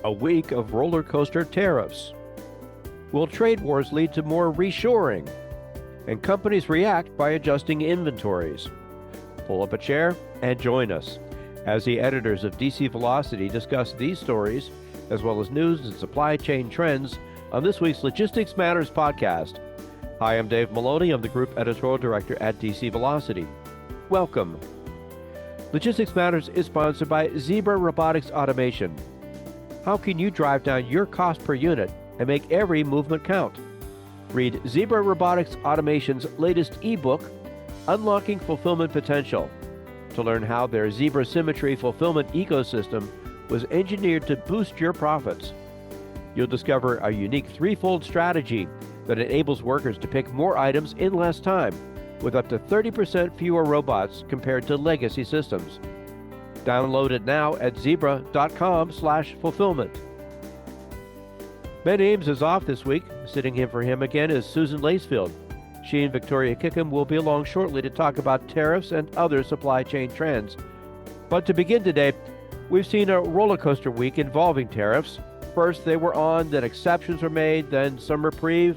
A week of roller coaster tariffs. Will trade wars lead to more reshoring? And companies react by adjusting inventories. Pull up a chair and join us as the editors of DC Velocity discuss these stories, as well as news and supply chain trends on this week's Logistics Matters podcast. Hi, I'm Dave Maloney. I'm the Group Editorial Director at DC Velocity. Welcome. Logistics Matters is sponsored by Zebra Robotics Automation. How can you drive down your cost per unit and make every movement count? Read Zebra Robotics Automation's latest ebook, Unlocking Fulfillment Potential, to learn how their Zebra Symmetry fulfillment ecosystem was engineered to boost your profits. You'll discover a unique threefold strategy that enables workers to pick more items in less time, with up to 30% fewer robots compared to legacy systems. Download it now at zebra.com/fulfillment. Ben Ames is off this week. Sitting in for him again is Susan Lacefield. She and Victoria Kickham will be along shortly to talk about tariffs and other supply chain trends. But to begin today, we've seen a roller coaster week involving tariffs. First they were on, then exceptions were made, then some reprieve.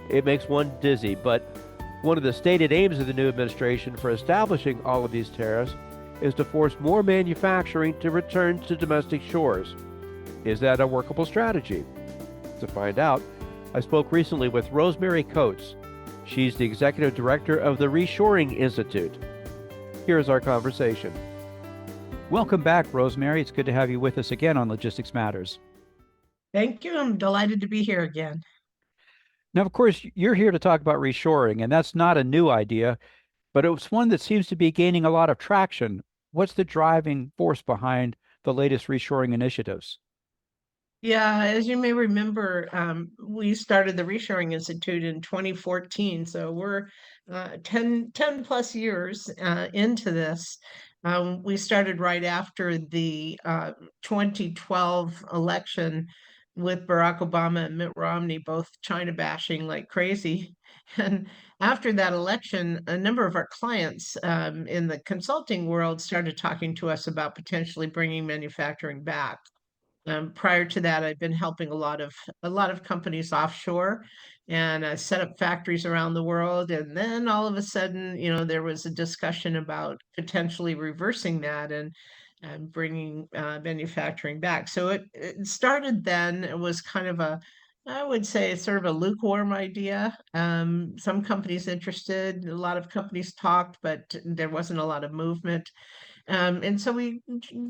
It makes one dizzy, but one of the stated aims of the new administration for establishing all of these tariffs is to force more manufacturing to return to domestic shores. Is that a workable strategy? To find out, I spoke recently with Rosemary Coates. She's the executive director of the Reshoring Institute. Here's our conversation. Welcome back, Rosemary. It's good to have you with us again on Logistics Matters. Thank you. I'm delighted to be here again. Now, of course, you're here to talk about reshoring, and that's not a new idea, but it's one that seems to be gaining a lot of traction. What's the driving force behind the latest reshoring initiatives? Yeah, as you may remember, we started the Reshoring Institute in 2014, so we're 10 plus years into this. We started right after the 2012 election with Barack Obama and Mitt Romney both China bashing like crazy. And after that election, a number of our clients in the consulting world started talking to us about potentially bringing manufacturing back. Prior to that, I've been helping a lot of companies offshore and set up factories around the world. And then all of a sudden, there was a discussion about potentially reversing that and bringing manufacturing back. So it started then. It was kind of I would say, sort of a lukewarm idea. Some companies interested, a lot of companies talked, but there wasn't a lot of movement. And so we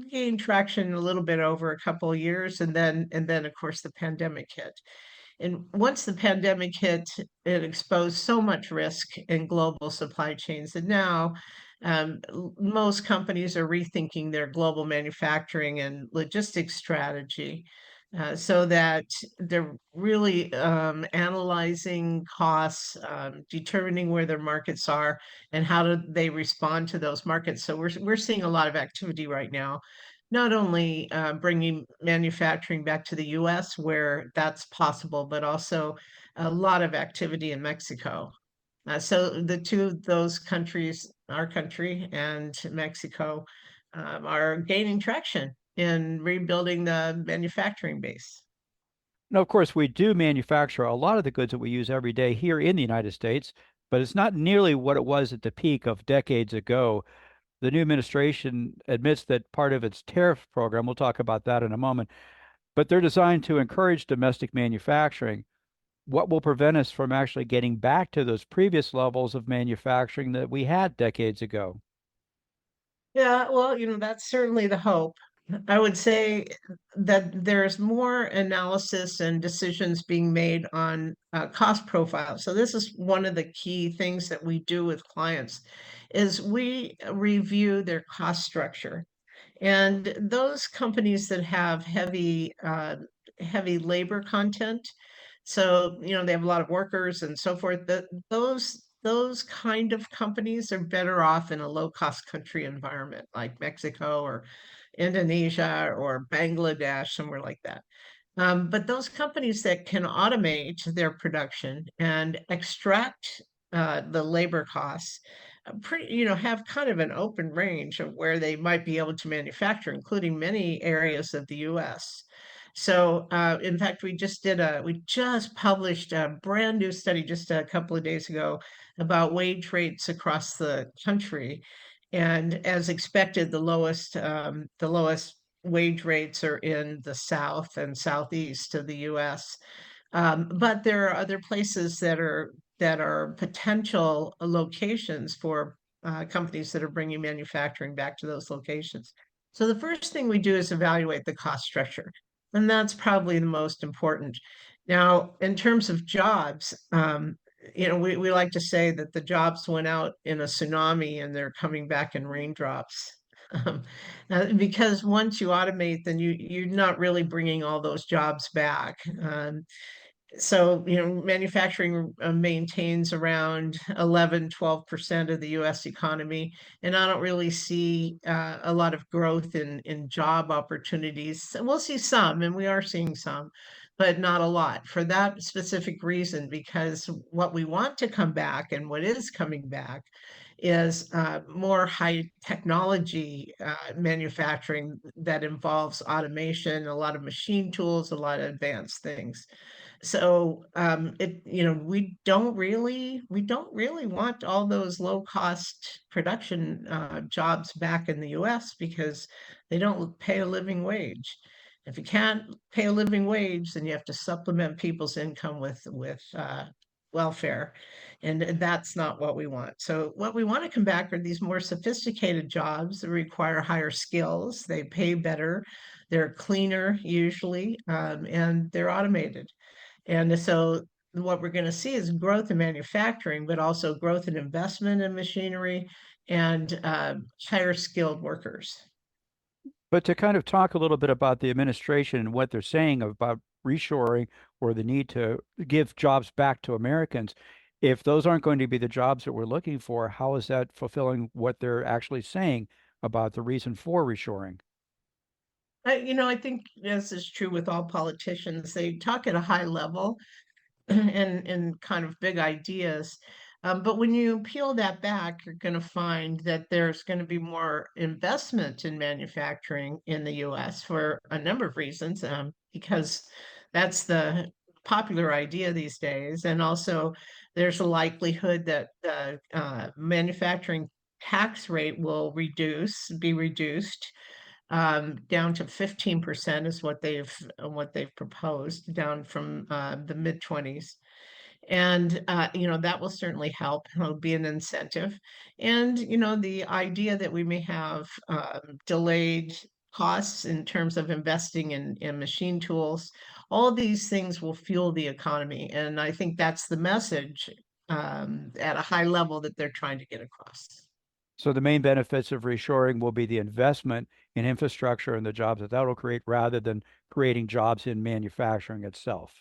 gained traction a little bit over a couple of years, and then of course the pandemic hit. And once the pandemic hit, it exposed so much risk in global supply chains that now most companies are rethinking their global manufacturing and logistics strategy. So that they're really analyzing costs, determining where their markets are, and how do they respond to those markets. So we're seeing a lot of activity right now, not only bringing manufacturing back to the U.S. where that's possible, but also a lot of activity in Mexico. So the two of those countries, our country and Mexico, are gaining traction in rebuilding the manufacturing base. Now, of course, we do manufacture a lot of the goods that we use every day here in the United States, but it's not nearly what it was at the peak of decades ago. The new administration admits that part of its tariff program, we'll talk about that in a moment, but they're designed to encourage domestic manufacturing. What will prevent us from actually getting back to those previous levels of manufacturing that we had decades ago? Yeah, well, that's certainly the hope. I would say that there's more analysis and decisions being made on cost profiles. So this is one of the key things that we do with clients is we review their cost structure. And those companies that have heavy labor content, so they have a lot of workers and so forth, those kind of companies are better off in a low cost country environment like Mexico or Indonesia or Bangladesh, somewhere like that. But those companies that can automate their production and extract the labor costs, have kind of an open range of where they might be able to manufacture, including many areas of the U.S. So, in fact, we just published a brand new study just a couple of days ago about wage rates across the country. And as expected, the lowest wage rates are in the South and Southeast of the US. But there are other places that are potential locations for companies that are bringing manufacturing back to those locations. So the first thing we do is evaluate the cost structure, and that's probably the most important. Now, in terms of jobs, we like to say that the jobs went out in a tsunami and they're coming back in raindrops. Um, because once you automate, then you're not really bringing all those jobs back. So, manufacturing maintains around 11-12% of the US economy. And I don't really see a lot of growth in job opportunities. We'll see some, and we are seeing some, but not a lot for that specific reason, because what we want to come back and what is coming back is more high technology manufacturing that involves automation, a lot of machine tools, a lot of advanced things. So we don't really want all those low cost production jobs back in the US because they don't pay a living wage. If you can't pay a living wage, then you have to supplement people's income with welfare, and that's not what we want. So what we want to come back are these more sophisticated jobs that require higher skills. They pay better, they're cleaner usually, and they're automated. And so what we're going to see is growth in manufacturing, but also growth in investment in machinery and higher skilled workers. But to kind of talk a little bit about the administration and what they're saying about reshoring or the need to give jobs back to Americans, if those aren't going to be the jobs that we're looking for, how is that fulfilling what they're actually saying about the reason for reshoring? I think this is true with all politicians. They talk at a high level and kind of big ideas. But when you peel that back, you're going to find that there's going to be more investment in manufacturing in the US for a number of reasons, because that's the popular idea these days. And also, there's a likelihood that the manufacturing tax rate will be reduced down to 15% is what they've proposed, down from the mid 20s. And that will certainly help. It'll be an incentive. And the idea that we may have delayed costs in terms of investing in machine tools, all these things will fuel the economy. And I think that's the message at a high level that they're trying to get across. So the main benefits of reshoring will be the investment in infrastructure and the jobs that will create rather than creating jobs in manufacturing itself.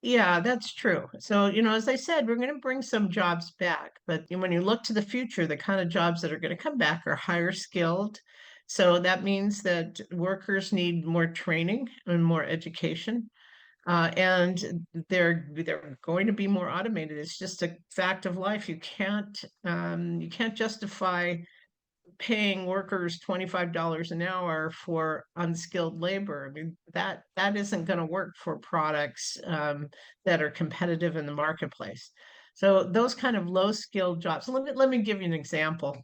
Yeah, that's true. So, as I said, we're going to bring some jobs back, but when you look to the future, the kind of jobs that are going to come back are higher skilled. So that means that workers need more training and more education, and they're going to be more automated. It's just a fact of life. You can't justify paying workers $25 an hour for unskilled labor. I mean, that isn't going to work for products that are competitive in the marketplace. So those kind of low skilled jobs. So let me give you an example.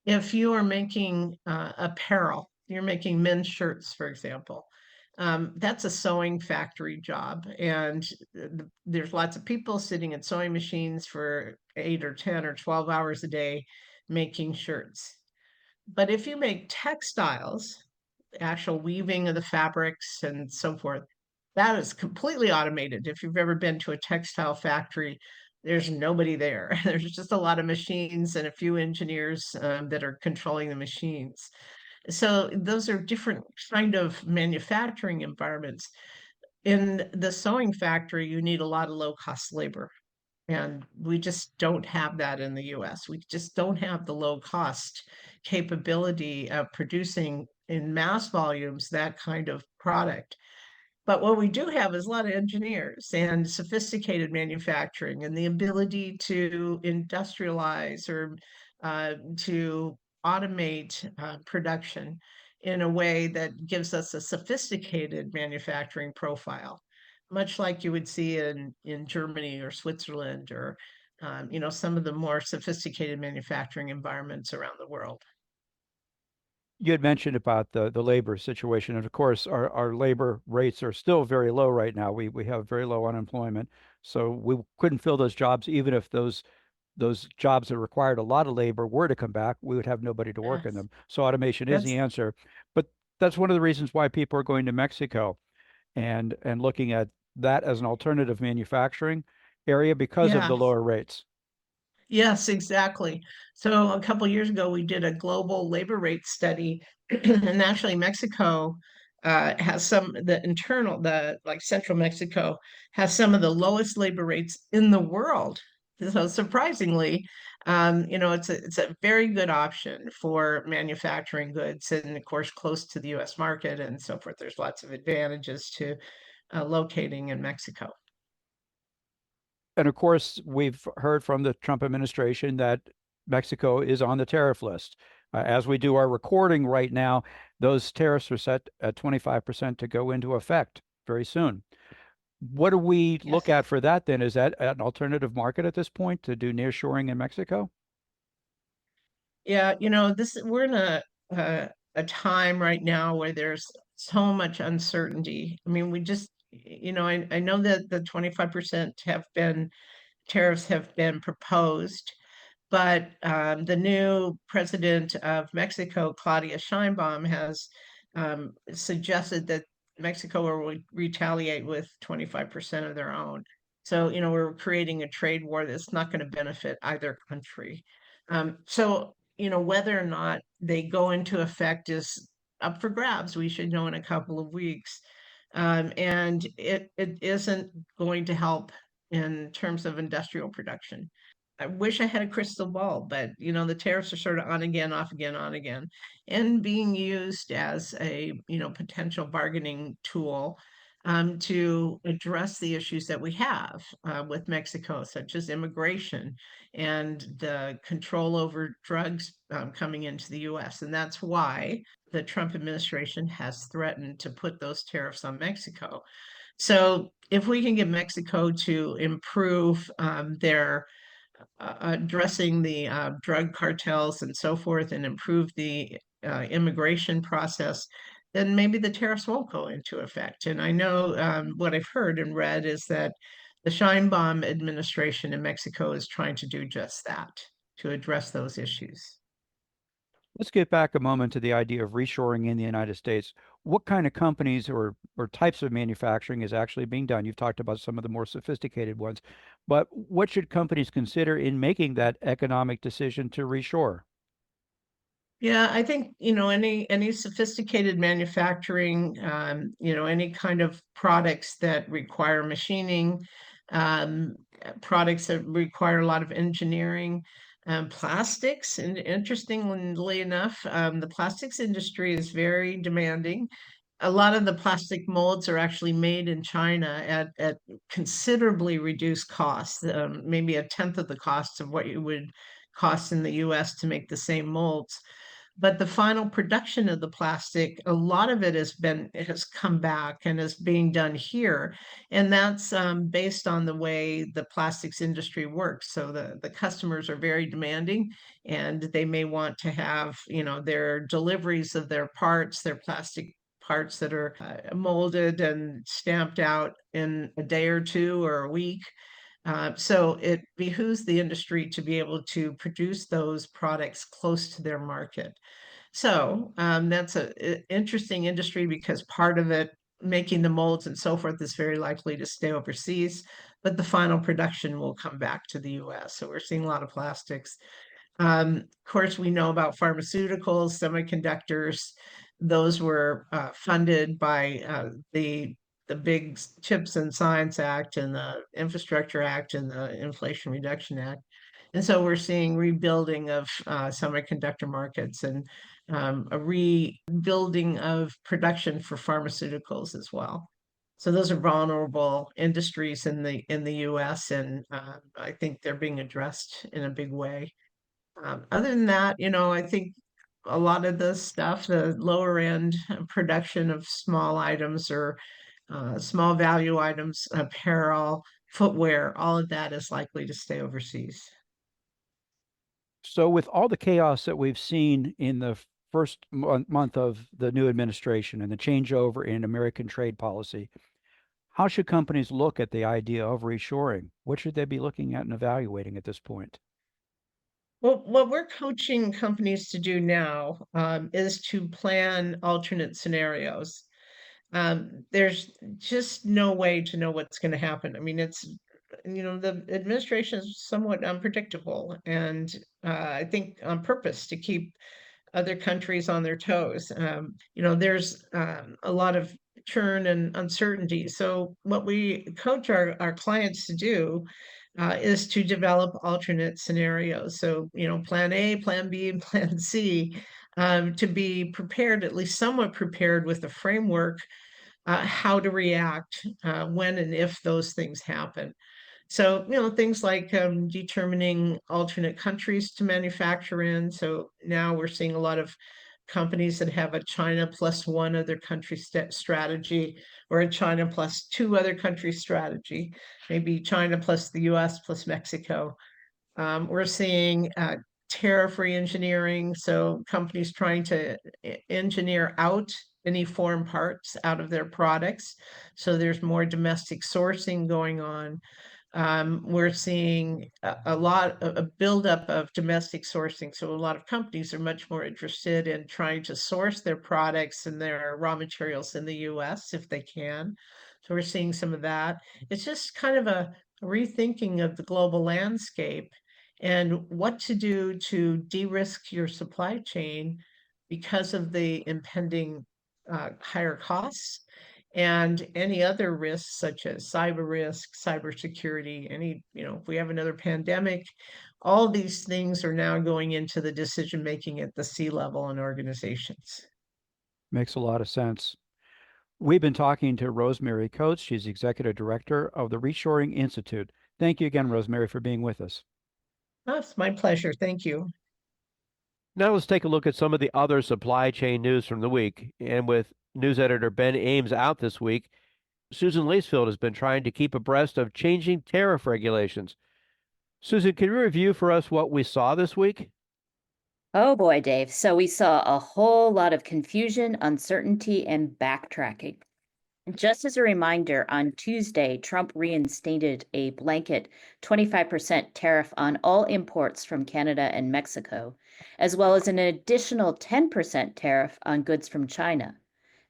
If you are making apparel, you're making men's shirts, for example. That's a sewing factory job, and there's lots of people sitting at sewing machines for 8 or 10 or 12 hours a day making shirts. But if you make textiles, actual weaving of the fabrics and so forth, that is completely automated. If you've ever been to a textile factory, there's nobody there. There's just a lot of machines and a few engineers that are controlling the machines. So those are different kind of manufacturing environments. In the sewing factory, you need a lot of low cost labor. And we just don't have that in the US. We just don't have the low cost capability of producing in mass volumes that kind of product. But what we do have is a lot of engineers and sophisticated manufacturing and the ability to industrialize or to automate production. in a way that gives us a sophisticated manufacturing profile, much like you would see in Germany or Switzerland or some of the more sophisticated manufacturing environments around the world. You had mentioned about the labor situation, and of course, our labor rates are still very low right now. We have very low unemployment, so we couldn't fill those jobs even if those jobs that required a lot of labor were to come back, we would have nobody to work in Yes, them. So automation is the that's answer. But that's one of the reasons why people are going to Mexico and looking at that as an alternative manufacturing area because of the yeah. lower rates. Yes, exactly. So a couple years ago, we did a global labor rate study, and actually Mexico has the like central Mexico has some of the lowest labor rates in the world. So surprisingly, it's a very good option for manufacturing goods, and of course, close to the U.S. market and so forth. There's lots of advantages to locating in Mexico. And of course, we've heard from the Trump administration that Mexico is on the tariff list. As we do our recording right now, those tariffs are set at 25% to go into effect very soon. What do we look Yes. at for that then? Is that an alternative market at this point to do nearshoring in Mexico? Yeah, we're in a time right now where there's so much uncertainty. I mean, I know that the 25% tariffs have been proposed, but the new president of Mexico, Claudia Sheinbaum, has suggested that Mexico will retaliate with 25% of their own. So, we're creating a trade war that's not going to benefit either country. Whether or not they go into effect is up for grabs. We should know in a couple of weeks. And it isn't going to help in terms of industrial production. I wish I had a crystal ball, but the tariffs are sort of on again, off again, on again, and being used as a potential bargaining tool to address the issues that we have with Mexico, such as immigration and the control over drugs coming into the U.S. And that's why the Trump administration has threatened to put those tariffs on Mexico. So if we can get Mexico to improve their addressing the drug cartels and so forth and improve the immigration process, then maybe the tariffs won't go into effect. And I know what I've heard and read is that the Sheinbaum administration in Mexico is trying to do just that, to address those issues. Let's get back a moment to the idea of reshoring in the United States. What kind of companies or types of manufacturing is actually being done? You've talked about some of the more sophisticated ones, but what should companies consider in making that economic decision to reshore? Yeah, I think, any sophisticated manufacturing, any kind of products that require machining, products that require a lot of engineering, plastics, and interestingly enough, the plastics industry is very demanding. A lot of the plastic molds are actually made in China at considerably reduced costs, maybe a tenth of the cost of what you would cost in the US to make the same molds. But the final production of the plastic, a lot of it has come back and is being done here. And that's based on the way the plastics industry works. So the customers are very demanding and they may want to have, their deliveries of their parts, their plastic parts that are molded and stamped out in a day or two or a week. So it behooves the industry to be able to produce those products close to their market. So that's a interesting industry because part of it, making the molds and so forth, is very likely to stay overseas, but the final production will come back to the US. So we're seeing a lot of plastics. Of course, we know about pharmaceuticals, semiconductors. Those were funded by the big Chips and Science Act and the Infrastructure Act and the Inflation Reduction Act. And so we're seeing rebuilding of semiconductor markets and a rebuilding of production for pharmaceuticals as well. So those are vulnerable industries in the U.S. and I think they're being addressed in a big way. Other than that, I think a lot of the stuff, the lower end production of small items or small value items, apparel, footwear, all of that is likely to stay overseas. So, with all the chaos that we've seen in the first month of the new administration and the changeover in American trade policy, how should companies look at the idea of reshoring? What should they be looking at and evaluating at this point? Well, what we're coaching companies to do now is to plan alternate scenarios. There's just no way to know what's going to happen. I mean, the administration is somewhat unpredictable, and I think on purpose to keep other countries on their toes. There's a lot of churn and uncertainty. So, what we coach our clients to do is to develop alternate scenarios. So, plan A, plan B, and plan C, to be prepared, at least somewhat prepared with a framework how to react when and if those things happen. So, things like determining alternate countries to manufacture in. So now we're seeing a lot of companies that have a China plus one other country strategy or a China plus two other country strategy, maybe China plus the US plus Mexico. We're seeing tariff re-engineering, so companies trying to engineer out any foreign parts out of their products. So there's more domestic sourcing going on. We're seeing a lot of a buildup of domestic sourcing. So a lot of companies are much more interested in trying to source their products and their raw materials in the US if they can. So we're seeing some of that. It's just kind of a rethinking of the global landscape and what to do to de-risk your supply chain because of the impending higher costs and any other risks such as cyber risk, cybersecurity, if we have another pandemic, all these things are now going into the decision making at the C-level in organizations. Makes a lot of sense. We've been talking to Rosemary Coates. She's executive director of the Reshoring Institute. Thank you again, Rosemary, for being with us. Oh, it's my pleasure. Thank you. Now let's take a look at some of the other supply chain news from the week. And with news editor Ben Ames out this week, Susan Lacefield has been trying to keep abreast of changing tariff regulations. Susan, can you review for us what we saw this week? Oh boy, Dave. So we saw a whole lot of confusion, uncertainty, and backtracking. Just as a reminder, on Tuesday, Trump reinstated a blanket 25% tariff on all imports from Canada and Mexico, as well as an additional 10% tariff on goods from China.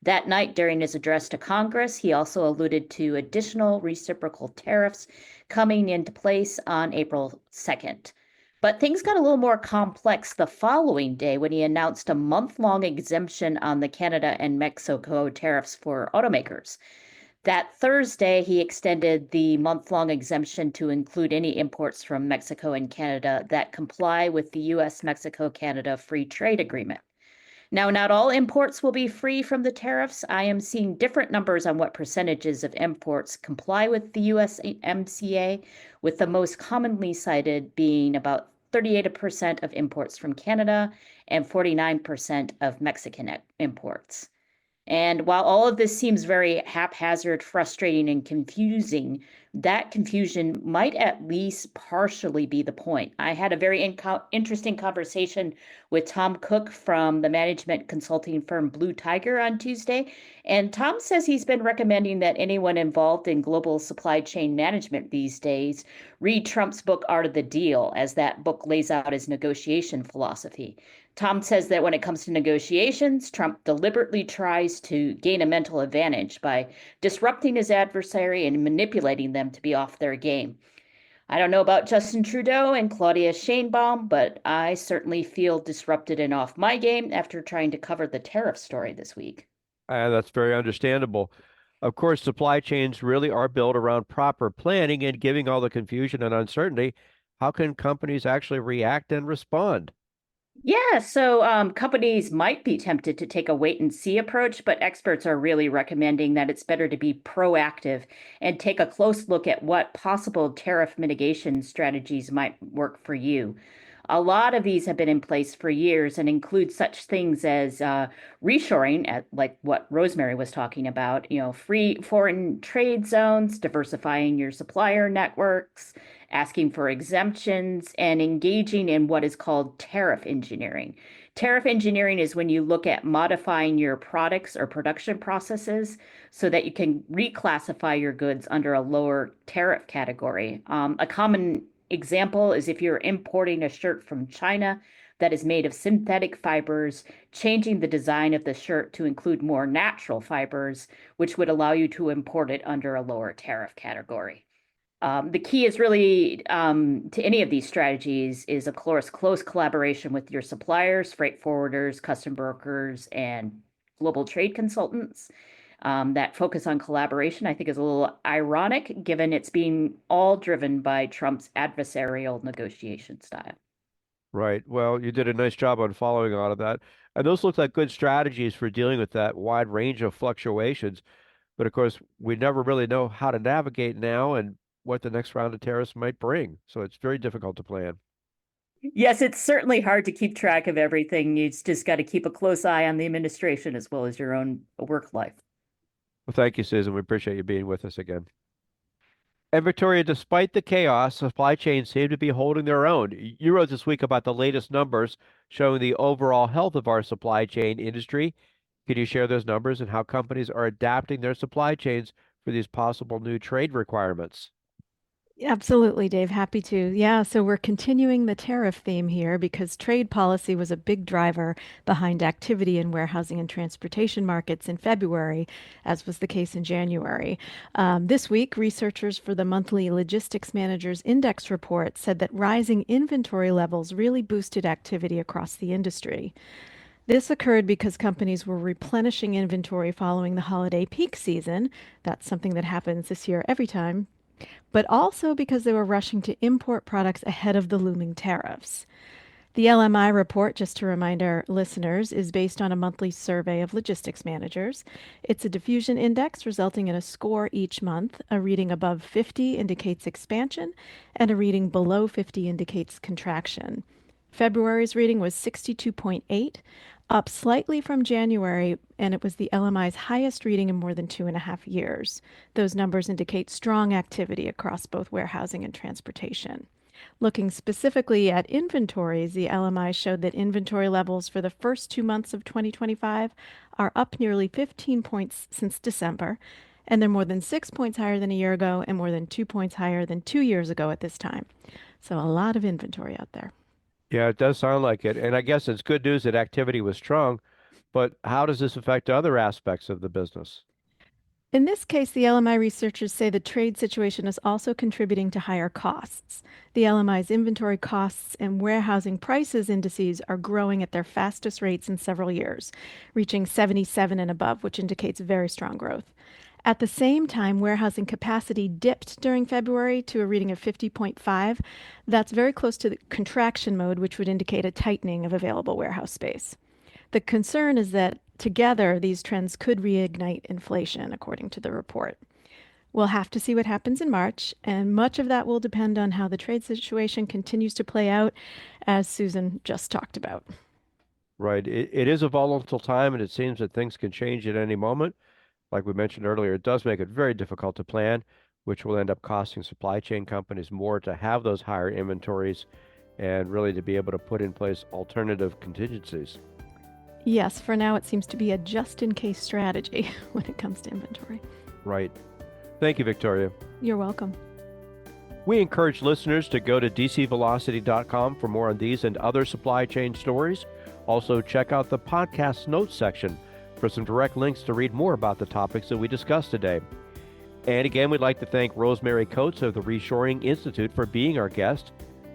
That night, during his address to Congress, he also alluded to additional reciprocal tariffs coming into place on April 2nd. But things got a little more complex the following day when he announced a month-long exemption on the Canada and Mexico tariffs for automakers. That Thursday, he extended the month-long exemption to include any imports from Mexico and Canada that comply with the U.S.-Mexico-Canada Free Trade Agreement. Now, not all imports will be free from the tariffs. I am seeing different numbers on what percentages of imports comply with the USMCA, with the most commonly cited being about 38% of imports from Canada and 49% of Mexican imports. And while all of this seems very haphazard, frustrating, and confusing, that confusion might at least partially be the point. I had a very interesting conversation with Tom Cook from the management consulting firm Blue Tiger on Tuesday. And Tom says he's been recommending that anyone involved in global supply chain management these days read Trump's book, Art of the Deal, as that book lays out his negotiation philosophy. Tom says that when it comes to negotiations, Trump deliberately tries to gain a mental advantage by disrupting his adversary and manipulating them to be off their game. I don't know about Justin Trudeau and Claudia Sheinbaum, but I certainly feel disrupted and off my game after trying to cover the tariff story this week. That's very understandable. Of course, supply chains really are built around proper planning, and given all the confusion and uncertainty, how can companies actually react and respond? Yeah, so companies might be tempted to take a wait and see approach, but experts are really recommending that it's better to be proactive and take a close look at what possible tariff mitigation strategies might work for you. A lot of these have been in place for years and include such things as reshoring, like what Rosemary was talking about, free foreign trade zones, diversifying your supplier networks, asking for exemptions, and engaging in what is called tariff engineering. Tariff engineering is when you look at modifying your products or production processes so that you can reclassify your goods under a lower tariff category. A common example is if you're importing a shirt from China that is made of synthetic fibers, changing the design of the shirt to include more natural fibers, which would allow you to import it under a lower tariff category. The key is really to any of these strategies is, of course, close collaboration with your suppliers, freight forwarders, custom brokers, and global trade consultants. That focus on collaboration, I think, is a little ironic given it's being all driven by Trump's adversarial negotiation style. Right. Well, you did a nice job on following all of that. And those look like good strategies for dealing with that wide range of fluctuations. But of course, we never really know how to navigate now and what the next round of tariffs might bring. So it's very difficult to plan. Yes, it's certainly hard to keep track of everything. You just got to keep a close eye on the administration as well as your own work life. Well, thank you, Susan. We appreciate you being with us again. And Victoria, despite the chaos, supply chains seem to be holding their own. You wrote this week about the latest numbers showing the overall health of our supply chain industry. Can you share those numbers and how companies are adapting their supply chains for these possible new trade requirements? Absolutely, Dave. Happy to. Yeah, so we're continuing the tariff theme here because trade policy was a big driver behind activity in warehousing and transportation markets in February, as was the case in January. This week, researchers for the monthly Logistics Managers Index report said that rising inventory levels really boosted activity across the industry. This occurred because companies were replenishing inventory following the holiday peak season. That's something that happens this year every time, but also because they were rushing to import products ahead of the looming tariffs. The LMI report, just to remind our listeners, is based on a monthly survey of logistics managers. It's a diffusion index resulting in a score each month. A reading above 50 indicates expansion, and a reading below 50 indicates contraction. February's reading was 62.8, up slightly from January, and it was the LMI's highest reading in more than 2.5 years. Those numbers indicate strong activity across both warehousing and transportation. Looking specifically at inventories, the LMI showed that inventory levels for the first 2 months of 2025 are up nearly 15 points since December, and they're more than 6 points higher than a year ago and more than 2 points higher than 2 years ago at this time. So a lot of inventory out there. Yeah, it does sound like it. And I guess it's good news that activity was strong, but how does this affect other aspects of the business? In this case, the LMI researchers say the trade situation is also contributing to higher costs. The LMI's inventory costs and warehousing prices indices are growing at their fastest rates in several years, reaching 77 and above, which indicates very strong growth. At the same time, warehousing capacity dipped during February to a reading of 50.5. That's very close to the contraction mode, which would indicate a tightening of available warehouse space. The concern is that together, these trends could reignite inflation, according to the report. We'll have to see what happens in March, and much of that will depend on how the trade situation continues to play out, as Susan just talked about. Right. It is a volatile time, and it seems that things can change at any moment. Like we mentioned earlier, it does make it very difficult to plan, which will end up costing supply chain companies more to have those higher inventories and really to be able to put in place alternative contingencies. Yes, for now it seems to be a just-in-case strategy when it comes to inventory. Right. Thank you, Victoria. You're welcome. We encourage listeners to go to dcvelocity.com for more on these and other supply chain stories. Also, check out the podcast notes section for some direct links to read more about the topics that we discussed today. And again, we'd like to thank Rosemary Coates of the Reshoring Institute for being our guest.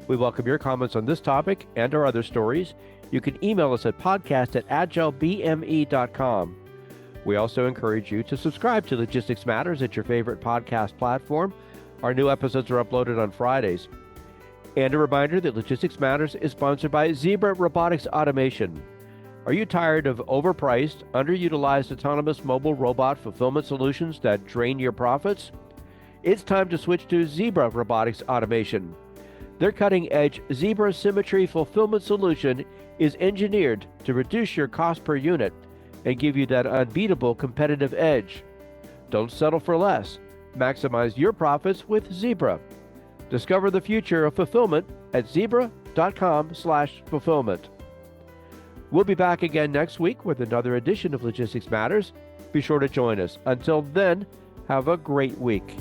We welcome your comments on this topic and our other stories. You can email us at podcast@agilebme.com. We also encourage you to subscribe to Logistics Matters at your favorite podcast platform. Our new episodes are uploaded on Fridays. And a reminder that Logistics Matters is sponsored by Zebra Robotics Automation. Are you tired of overpriced, underutilized autonomous mobile robot fulfillment solutions that drain your profits? It's time to switch to Zebra Robotics Automation. Their cutting-edge Zebra Symmetry Fulfillment solution is engineered to reduce your cost per unit and give you that unbeatable competitive edge. Don't settle for less. Maximize your profits with Zebra. Discover the future of fulfillment at zebra.com/fulfillment. We'll be back again next week with another edition of Logistics Matters. Be sure to join us. Until then, have a great week.